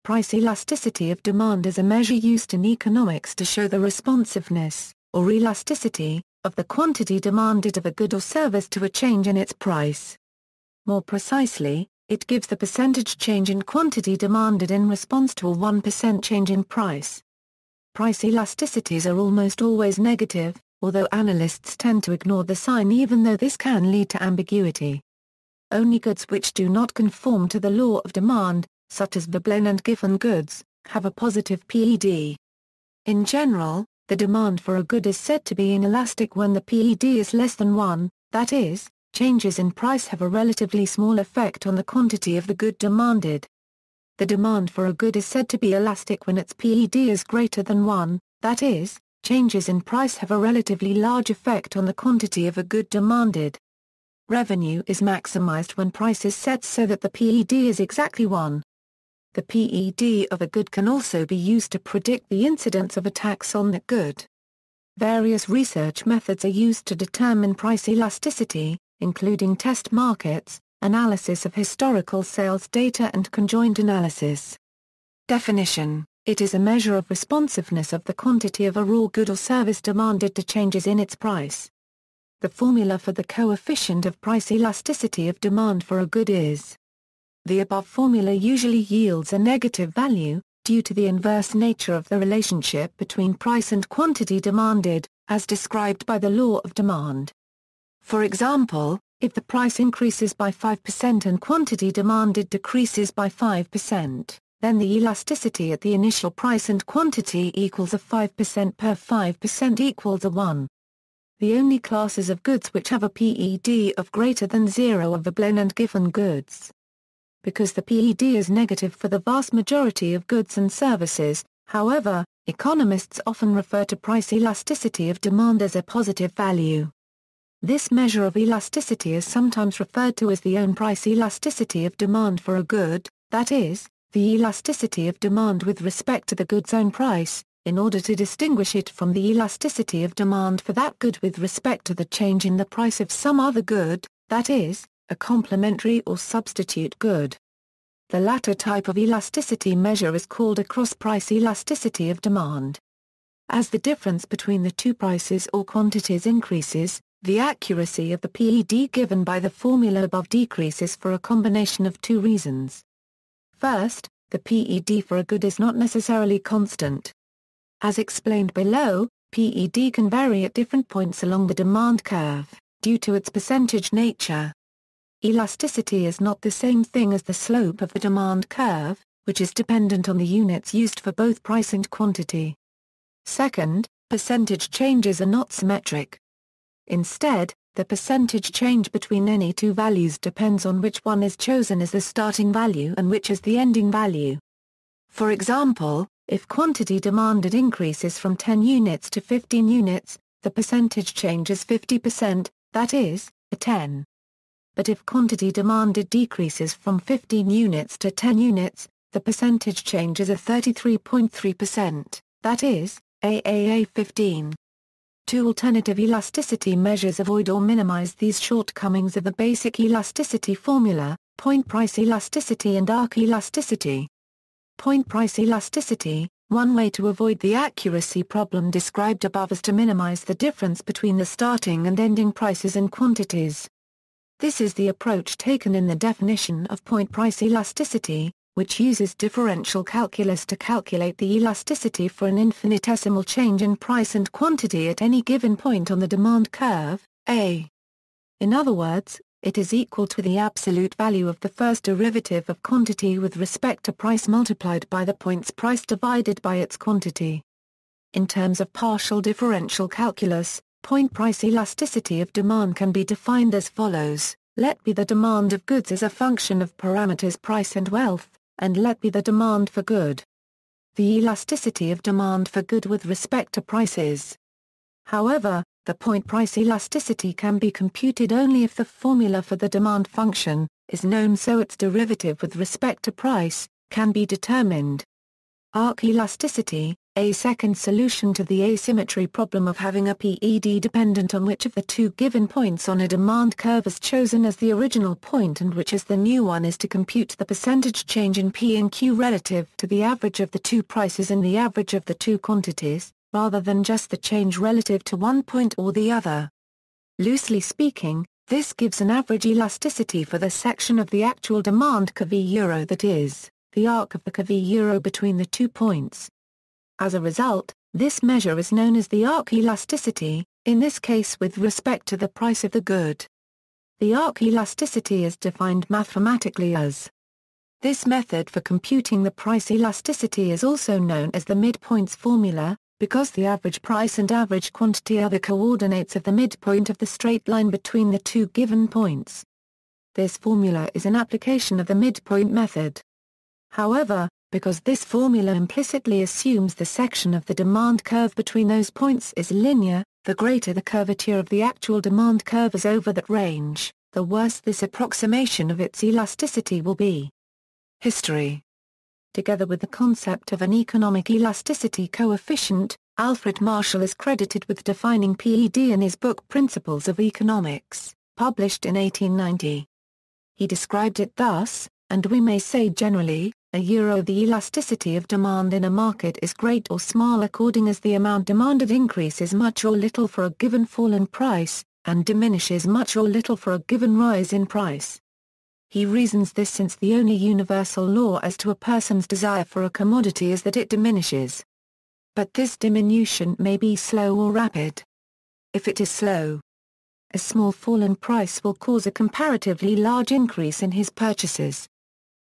Price elasticity of demand is a measure used in economics to show the responsiveness, or elasticity, of the quantity demanded of a good or service to a change in its price. More precisely, it gives the percentage change in quantity demanded in response to a 1% change in price. Price elasticities are almost always negative, although analysts tend to ignore the sign even though this can lead to ambiguity. Only goods which do not conform to the law of demand, such as Veblen and Giffen goods, have a positive PED. In general, the demand for a good is said to be inelastic when the PED is less than 1, that is, changes in price have a relatively small effect on the quantity of the good demanded. The demand for a good is said to be elastic when its PED is greater than 1, that is, changes in price have a relatively large effect on the quantity of a good demanded. Revenue is maximized when price is set so that the PED is exactly 1. The PED of a good can also be used to predict the incidence of a tax on that good. Various research methods are used to determine price elasticity, including test markets, analysis of historical sales data and conjoint analysis. Definition: it is a measure of responsiveness of the quantity of a raw good or service demanded to changes in its price. The formula for the coefficient of price elasticity of demand for a good is. The above formula usually yields a negative value, due to the inverse nature of the relationship between price and quantity demanded, as described by the law of demand. For example, if the price increases by 5% and quantity demanded decreases by 5%, then the elasticity at the initial price and quantity equals a 5% per 5% equals a 1. The only classes of goods which have a PED of greater than 0 are Veblen and Giffen goods. Because the PED is negative for the vast majority of goods and services, however, economists often refer to price elasticity of demand as a positive value. This measure of elasticity is sometimes referred to as the own price elasticity of demand for a good, that is, the elasticity of demand with respect to the good's own price, in order to distinguish it from the elasticity of demand for that good with respect to the change in the price of some other good, that is, a complementary or substitute good. The latter type of elasticity measure is called a cross-price elasticity of demand. As the difference between the two prices or quantities increases, the accuracy of the PED given by the formula above decreases for a combination of two reasons. First, the PED for a good is not necessarily constant. As explained below, PED can vary at different points along the demand curve, due to its percentage nature. Elasticity is not the same thing as the slope of the demand curve, which is dependent on the units used for both price and quantity. Second, percentage changes are not symmetric. Instead, the percentage change between any two values depends on which one is chosen as the starting value and which is the ending value. For example, if quantity demanded increases from 10 units to 15 units, the percentage change is 50%, that is, a 10. But if quantity demanded decreases from 15 units to 10 units, the percentage change is a 33.3%, that is, AAA 15. Two alternative elasticity measures avoid or minimize these shortcomings of the basic elasticity formula: point price elasticity and arc elasticity. Point price elasticity: one way to avoid the accuracy problem described above is to minimize the difference between the starting and ending prices and quantities. This is the approach taken in the definition of point price elasticity, which uses differential calculus to calculate the elasticity for an infinitesimal change in price and quantity at any given point on the demand curve, A. In other words, it is equal to the absolute value of the first derivative of quantity with respect to price multiplied by the point's price divided by its quantity. In terms of partial differential calculus, point price elasticity of demand can be defined as follows: let be the demand of goods as a function of parameters price and wealth, and let be the demand for good. The elasticity of demand for good with respect to prices. However, the point price elasticity can be computed only if the formula for the demand function is known, so its derivative with respect to price can be determined. Arc elasticity: A second solution to the asymmetry problem of having a PED dependent on which of the two given points on a demand curve is chosen as the original point and which is the new one is to compute the percentage change in P and Q relative to the average of the two prices and the average of the two quantities, rather than just the change relative to one point or the other. Loosely speaking, this gives an average elasticity for the section of the actual demand curve euro that is, the arc of the curve euro between the 2 points. As a result, this measure is known as the arc elasticity, in this case with respect to the price of the good. The arc elasticity is defined mathematically as. This method for computing the price elasticity is also known as the midpoints formula, because the average price and average quantity are the coordinates of the midpoint of the straight line between the two given points. This formula is an application of the midpoint method. However, because this formula implicitly assumes the section of the demand curve between those points is linear, the greater the curvature of the actual demand curve is over that range, the worse this approximation of its elasticity will be. History. Together with the concept of an economic elasticity coefficient, Alfred Marshall is credited with defining PED in his book Principles of Economics, published in 1890. He described it thus, and we may say generally, the elasticity of demand in a market is great or small according as the amount demanded increases much or little for a given fall in price, and diminishes much or little for a given rise in price. He reasons this since the only universal law as to a person's desire for a commodity is that it diminishes. But this diminution may be slow or rapid. If it is slow, a small fall in price will cause a comparatively large increase in his purchases.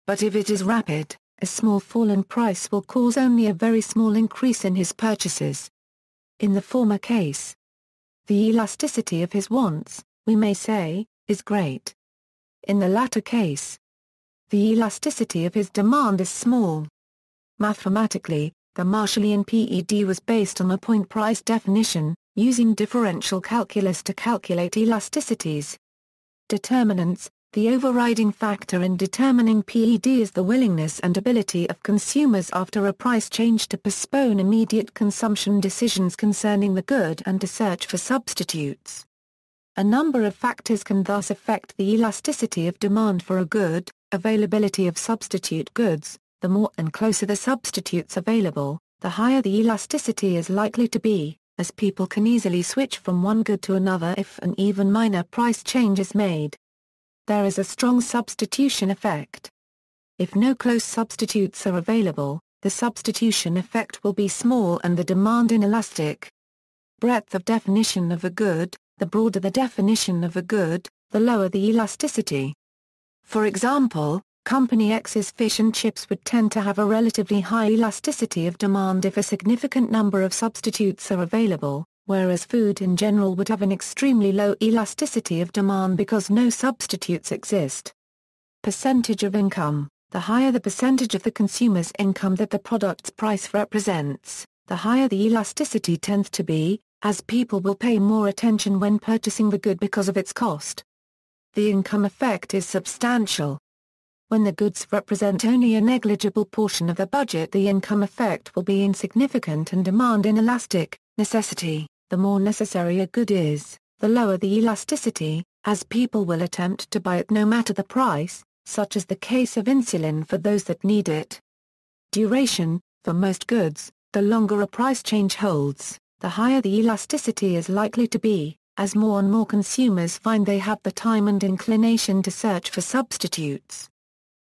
But if it is rapid, a small fall in price will cause only a very small increase in his purchases. In the former case, the elasticity of his wants, we may say, is great. In the latter case, the elasticity of his demand is small. Mathematically, the Marshallian PED was based on a point price definition, using differential calculus to calculate elasticities. Determinants. The overriding factor in determining PED is the willingness and ability of consumers after a price change to postpone immediate consumption decisions concerning the good and to search for substitutes. A number of factors can thus affect the elasticity of demand for a good. Availability of substitute goods. The more and closer the substitutes available, the higher the elasticity is likely to be, as people can easily switch from one good to another if an even minor price change is made. There is a strong substitution effect. If no close substitutes are available, the substitution effect will be small and the demand inelastic. Breadth of definition of a good. The broader the definition of a good, the lower the elasticity. For example, Company X's fish and chips would tend to have a relatively high elasticity of demand if a significant number of substitutes are available, whereas food in general would have an extremely low elasticity of demand because no substitutes exist. Percentage of income. The higher the percentage of the consumer's income that the product's price represents, the higher the elasticity tends to be, as people will pay more attention when purchasing the good because of its cost. The income effect is substantial. When the goods represent only a negligible portion of the budget, the income effect will be insignificant and demand inelastic. Necessity. The more necessary a good is, the lower the elasticity, as people will attempt to buy it no matter the price, such as the case of insulin for those that need it. Duration. For most goods, the longer a price change holds, the higher the elasticity is likely to be, as more and more consumers find they have the time and inclination to search for substitutes.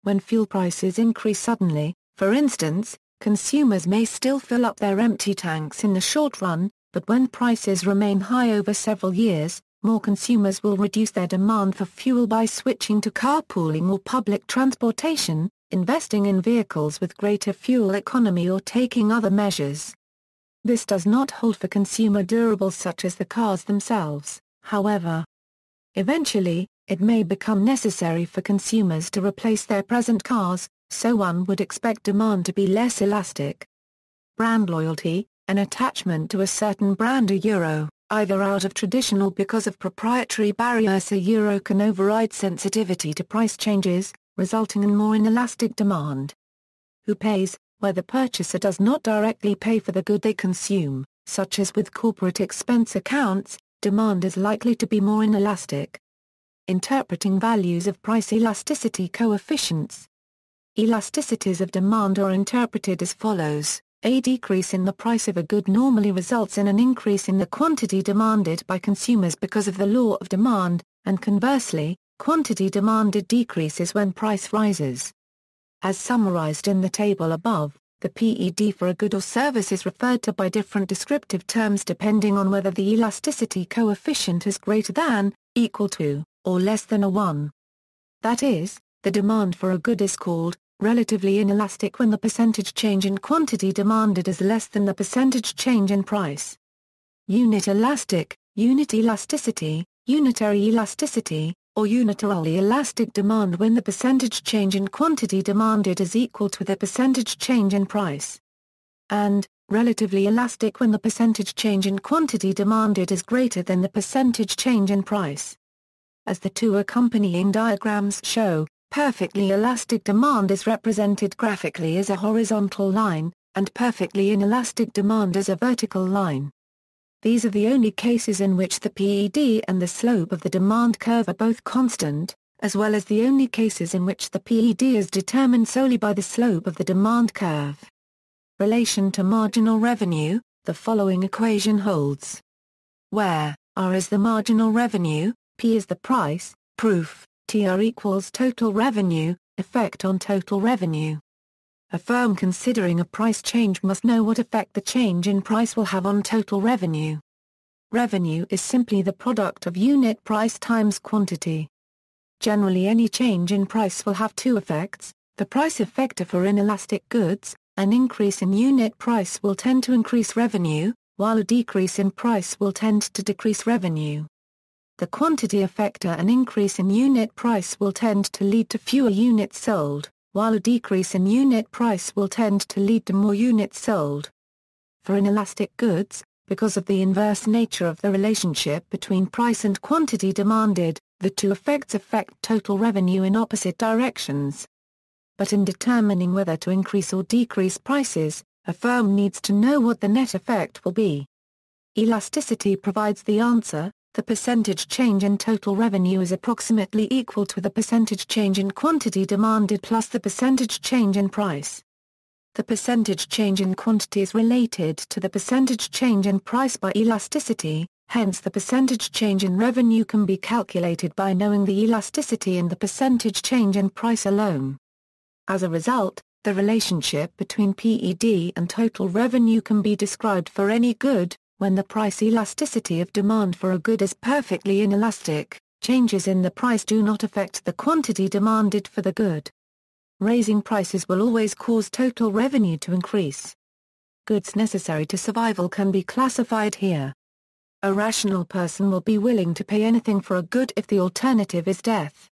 When fuel prices increase suddenly, for instance, consumers may still fill up their empty tanks in the short run, but when prices remain high over several years, more consumers will reduce their demand for fuel by switching to carpooling or public transportation, investing in vehicles with greater fuel economy or taking other measures. This does not hold for consumer durables such as the cars themselves, however. Eventually, it may become necessary for consumers to replace their present cars, so one would expect demand to be less elastic. Brand loyalty. An attachment to a certain brand either out of tradition or because of proprietary barriers can override sensitivity to price changes, resulting in more inelastic demand. Who pays? where the purchaser does not directly pay for the good they consume, such as with corporate expense accounts, demand is likely to be more inelastic. Interpreting values of price elasticity coefficients. Elasticities of demand are interpreted as follows. A decrease in the price of a good normally results in an increase in the quantity demanded by consumers because of the law of demand, and conversely, quantity demanded decreases when price rises. As summarized in the table above, the PED for a good or service is referred to by different descriptive terms depending on whether the elasticity coefficient is greater than, equal to, or less than a 1. That is, the demand for a good is called relatively inelastic when the percentage change in quantity demanded is less than the percentage change in price. Unit elastic, unit elasticity, unitary elasticity, or unitarily elastic demand when the percentage change in quantity demanded is equal to the percentage change in price. And relatively elastic when the percentage change in quantity demanded is greater than the percentage change in price. As the two accompanying diagrams show, perfectly elastic demand is represented graphically as a horizontal line, and perfectly inelastic demand as a vertical line. These are the only cases in which the PED and the slope of the demand curve are both constant, as well as the only cases in which the PED is determined solely by the slope of the demand curve. Relation to marginal revenue, the following equation holds. Where R is the marginal revenue, P is the price, proof, TR equals total revenue, effect on total revenue. A firm considering a price change must know what effect the change in price will have on total revenue. Revenue is simply the product of unit price times quantity. Generally any change in price will have two effects. The price effect for inelastic goods, an increase in unit price will tend to increase revenue, while a decrease in price will tend to decrease revenue. The quantity effector, an increase in unit price will tend to lead to fewer units sold, while a decrease in unit price will tend to lead to more units sold. For inelastic goods, because of the inverse nature of the relationship between price and quantity demanded, the two effects affect total revenue in opposite directions. But in determining whether to increase or decrease prices, a firm needs to know what the net effect will be. Elasticity provides the answer. The percentage change in total revenue is approximately equal to the percentage change in quantity demanded plus the percentage change in price. The percentage change in quantity is related to the percentage change in price by elasticity, hence the percentage change in revenue can be calculated by knowing the elasticity and the percentage change in price alone. As a result, the relationship between PED and total revenue can be described for any good. When the price elasticity of demand for a good is perfectly inelastic, changes in the price do not affect the quantity demanded for the good. Raising prices will always cause total revenue to increase. Goods necessary to survival can be classified here. A rational person will be willing to pay anything for a good if the alternative is death.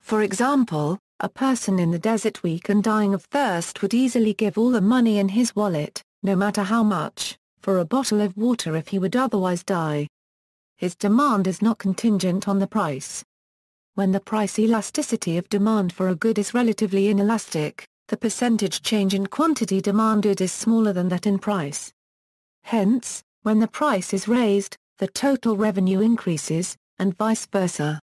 For example, a person in the desert weak and dying of thirst would easily give all the money in his wallet, no matter how much, for a bottle of water if he would otherwise die. His demand is not contingent on the price. When the price elasticity of demand for a good is relatively inelastic, the percentage change in quantity demanded is smaller than that in price. Hence, when the price is raised, the total revenue increases, and vice versa.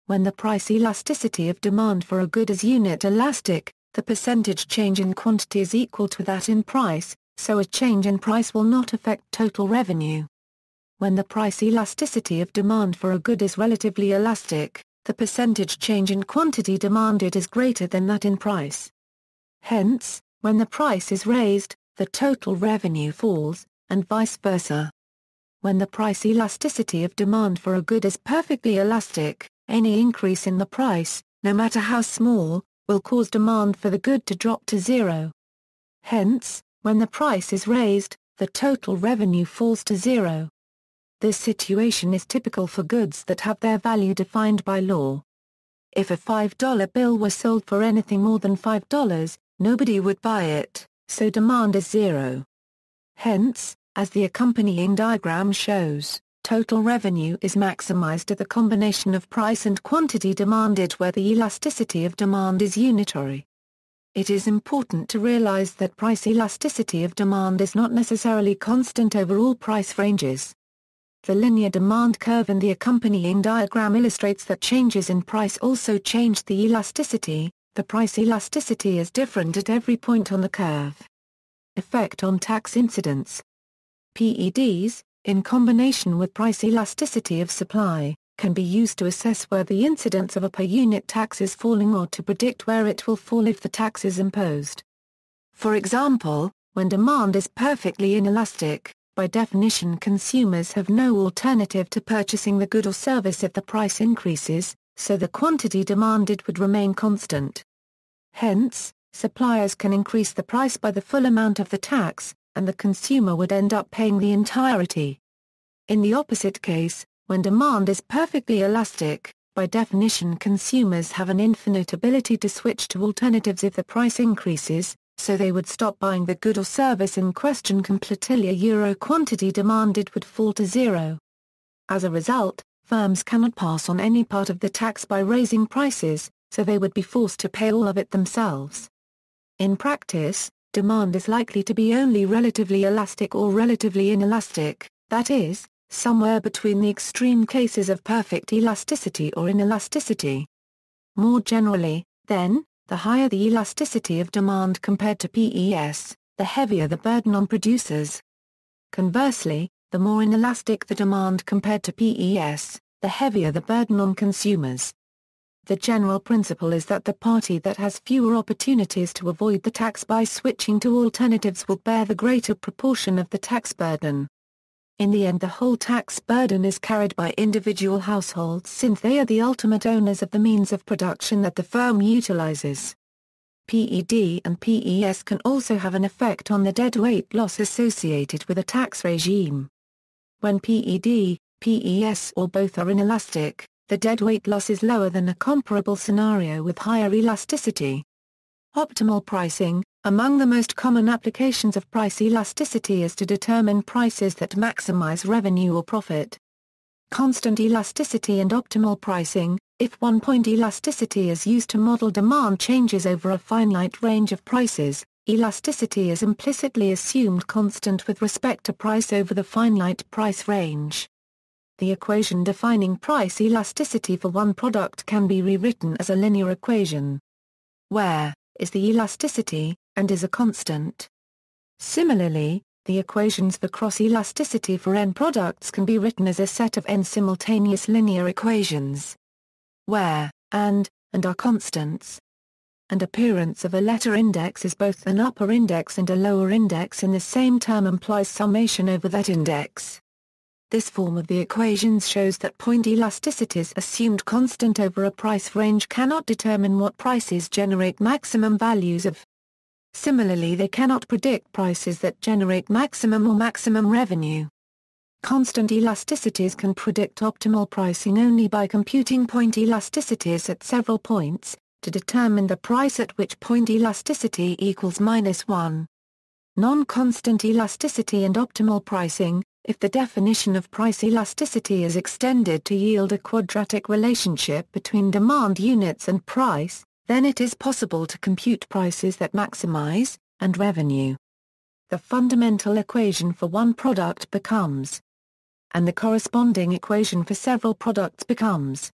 When the price elasticity of demand for a good is unit elastic, the percentage change in quantity is equal to that in price, so a change in price will not affect total revenue. When the price elasticity of demand for a good is relatively elastic, the percentage change in quantity demanded is greater than that in price. Hence, when the price is raised, the total revenue falls, and vice versa. When the price elasticity of demand for a good is perfectly elastic, any increase in the price, no matter how small, will cause demand for the good to drop to zero. Hence, when the price is raised, the total revenue falls to zero. This situation is typical for goods that have their value defined by law. If a $5 bill were sold for anything more than $5, nobody would buy it, so demand is zero. Hence, as the accompanying diagram shows, total revenue is maximized at the combination of price and quantity demanded where the elasticity of demand is unitary. it is important to realize that price elasticity of demand is not necessarily constant over all price ranges. The linear demand curve in the accompanying diagram illustrates that changes in price also change the elasticity. The price elasticity is different at every point on the curve. Effect on tax incidence. PEDs, in combination with price elasticity of supply, can be used to assess where the incidence of a per-unit tax is falling or to predict where it will fall if the tax is imposed. For example, when demand is perfectly inelastic, by definition consumers have no alternative to purchasing the good or service if the price increases, so the quantity demanded would remain constant. Hence, suppliers can increase the price by the full amount of the tax, and the consumer would end up paying the entirety. In the opposite case, when demand is perfectly elastic, by definition consumers have an infinite ability to switch to alternatives if the price increases, so they would stop buying the good or service in question completely. Euro quantity demanded would fall to zero. As a result, firms cannot pass on any part of the tax by raising prices, so they would be forced to pay all of it themselves. In practice, demand is likely to be only relatively elastic or relatively inelastic, that is, somewhere between the extreme cases of perfect elasticity or inelasticity. More generally, then, the higher the elasticity of demand compared to PES, the heavier the burden on producers. Conversely, the more inelastic the demand compared to PES, the heavier the burden on consumers. The general principle is that the party that has fewer opportunities to avoid the tax by switching to alternatives will bear the greater proportion of the tax burden. In the end, the whole tax burden is carried by individual households since they are the ultimate owners of the means of production that the firm utilizes. PED and PES can also have an effect on the deadweight loss associated with a tax regime. When PED, PES or both are inelastic, the deadweight loss is lower than a comparable scenario with higher elasticity. Optimal pricing. Among the most common applications of price elasticity is to determine prices that maximize revenue or profit. Constant elasticity and optimal pricing. If one-point elasticity is used to model demand changes over a finite range of prices, elasticity is implicitly assumed constant with respect to price over the finite price range. The equation defining price elasticity for one product can be rewritten as a linear equation, where is the elasticity, and is a constant. Similarly, the equations for cross-elasticity for n products can be written as a set of n simultaneous linear equations, where and are constants. And appearance of a letter index is both an upper index and a lower index in the same term implies summation over that index. This form of the equations shows that point elasticities assumed constant over a price range cannot determine what prices generate maximum values of. Similarly, they cannot predict prices that generate maximum or maximum revenue. Constant elasticities can predict optimal pricing only by computing point elasticities at several points, to determine the price at which point elasticity equals -1. Non-constant elasticity and optimal pricing. If the definition of price elasticity is extended to yield a quadratic relationship between demand units and price, then it is possible to compute prices that maximize, and revenue. The fundamental equation for one product becomes, and the corresponding equation for several products becomes.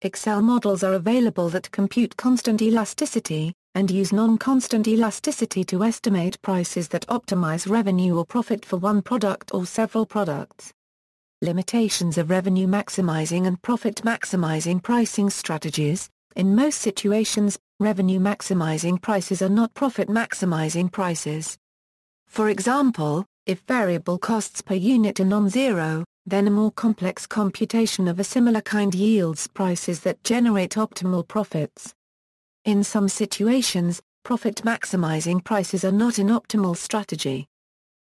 Excel models are available that compute constant elasticity, and use non-constant elasticity to estimate prices that optimize revenue or profit for one product or several products. Limitations of revenue maximizing and profit maximizing pricing strategies. In most situations, revenue maximizing prices are not profit maximizing prices. For example, if variable costs per unit are non-zero, then a more complex computation of a similar kind yields prices that generate optimal profits. In some situations, profit-maximizing prices are not an optimal strategy.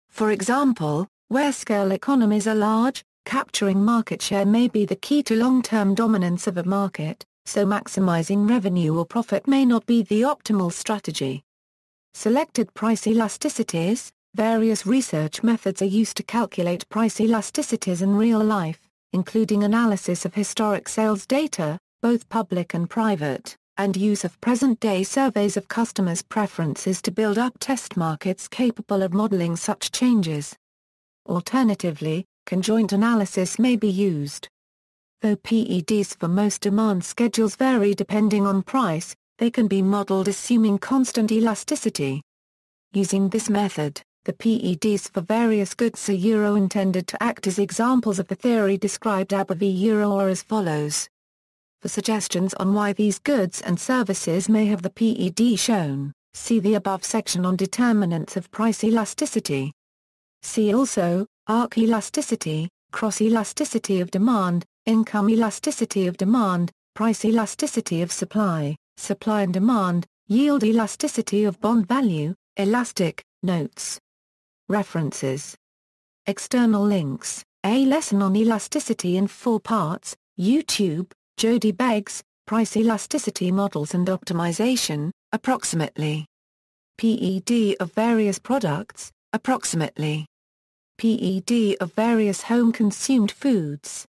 For example, where scale economies are large, capturing market share may be the key to long-term dominance of a market, so maximizing revenue or profit may not be the optimal strategy. Selected price elasticities. Various research methods are used to calculate price elasticities in real life, including analysis of historic sales data, both public and private, and use of present-day surveys of customers' preferences to build up test markets capable of modeling such changes. Alternatively, conjoint analysis may be used. Though PEDs for most demand schedules vary depending on price, they can be modeled assuming constant elasticity. Using this method, the PEDs for various goods are intended to act as examples of the theory described above are as follows. For suggestions on why these goods and services may have the PED shown, see the above section on determinants of price elasticity. See also, arc elasticity, cross elasticity of demand, income elasticity of demand, price elasticity of supply, supply and demand, yield elasticity of bond value, elastic, notes. References. External links, A lesson on elasticity in 4 parts, YouTube, Jody Beggs, Price Elasticity Models and Optimization, approximately. PED of various products, approximately. PED of various home-consumed foods,